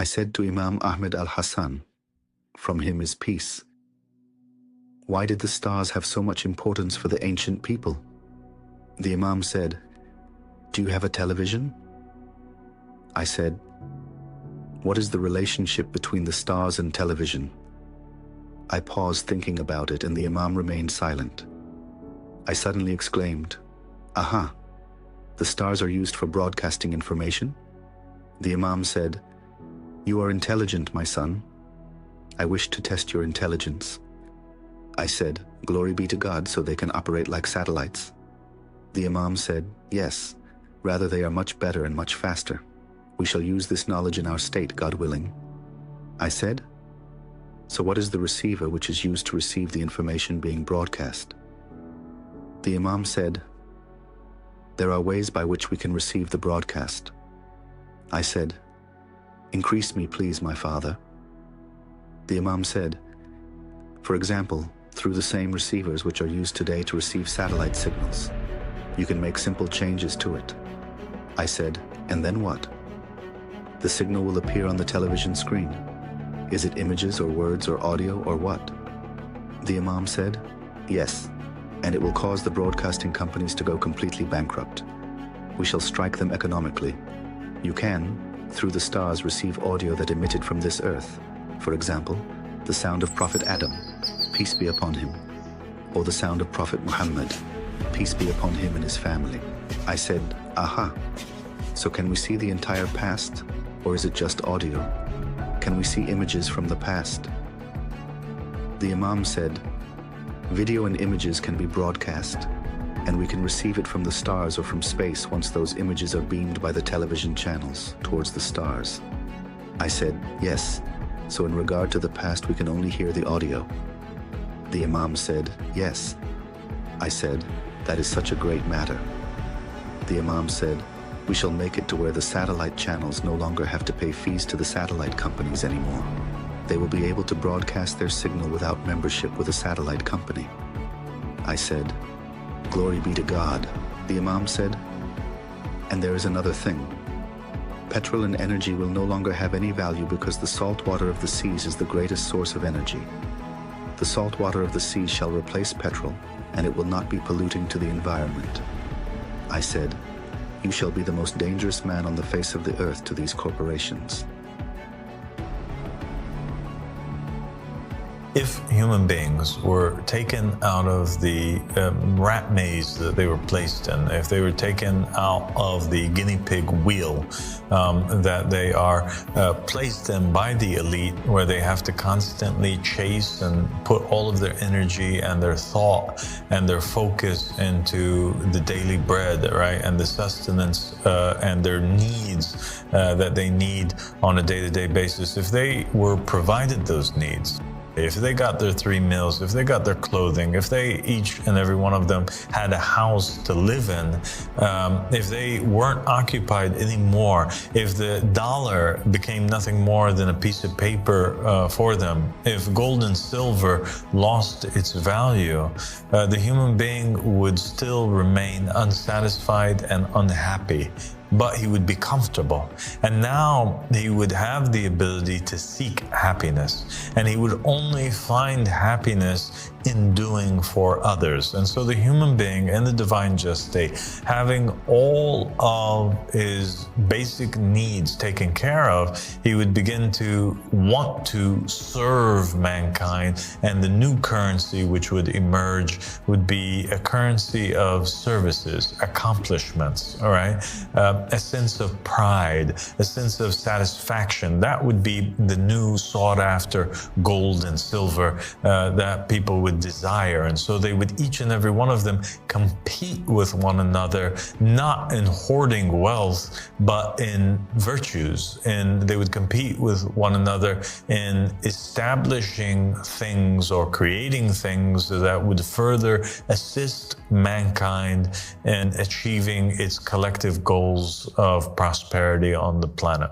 I said to Imam Ahmed al-Hassan, from him is peace, why did the stars have so much importance for the ancient people? The Imam said, do you have a television? I said, what is the relationship between the stars and television? I paused thinking about it and the Imam remained silent. I suddenly exclaimed, aha, the stars are used for broadcasting information? The Imam said, you are intelligent, my son. I wish to test your intelligence. I said, glory be to God, so they can operate like satellites. The Imam said, yes, rather they are much better and much faster. We shall use this knowledge in our state, God willing. I said, so what is the receiver which is used to receive the information being broadcast? The Imam said, there are ways by which we can receive the broadcast. I said, increase me, please, my father. The Imam said, for example, through the same receivers which are used today to receive satellite signals, you can make simple changes to it. I said, and then what? The signal will appear on the television screen. Is it images or words or audio or what? The Imam said, yes, and it will cause the broadcasting companies to go completely bankrupt. We shall strike them economically. You can, through the stars, receive audio that emitted from this earth. For example, the sound of Prophet Adam, peace be upon him, or the sound of Prophet Muhammad, peace be upon him and his family. I said, aha, so can we see the entire past, or is it just audio? Can we see images from the past? The Imam said, video and images can be broadcast, and we can receive it from the stars or from space once those images are beamed by the television channels towards the stars. I said, yes, so in regard to the past we can only hear the audio. The Imam said, yes. I said, that is such a great matter. The Imam said, we shall make it to where the satellite channels no longer have to pay fees to the satellite companies anymore. They will be able to broadcast their signal without membership with a satellite company. I said, glory be to God. The Imam said, and there is another thing. Petrol and energy will no longer have any value because the salt water of the seas is the greatest source of energy. The salt water of the seas shall replace petrol, and it will not be polluting to the environment. I said, you shall be the most dangerous man on the face of the earth to these corporations. If human beings were taken out of the rat maze that they were placed in, if they were taken out of the guinea pig wheel that they are placed in by the elite, where they have to constantly chase and put all of their energy and their thought and their focus into the daily bread, right, and the sustenance and their needs that they need on a day-to-day basis, if they were provided those needs, if they got their 3 meals, if they got their clothing, if they each and every one of them had a house to live in, if they weren't occupied anymore, if the dollar became nothing more than a piece of paper for them, if gold and silver lost its value, the human being would still remain unsatisfied and unhappy. But he would be comfortable. And now he would have the ability to seek happiness. And he would only find happiness in doing for others. And so the human being in the divine just state, having all of his basic needs taken care of, he would begin to want to serve mankind. And the new currency which would emerge would be a currency of services, accomplishments, all right? A sense of pride, a sense of satisfaction. That would be the new sought after gold and silver that people would desire. And so they would, each and every one of them, compete with one another, not in hoarding wealth, but in virtues. And they would compete with one another in establishing things or creating things that would further assist mankind in achieving its collective goals of prosperity on the planet.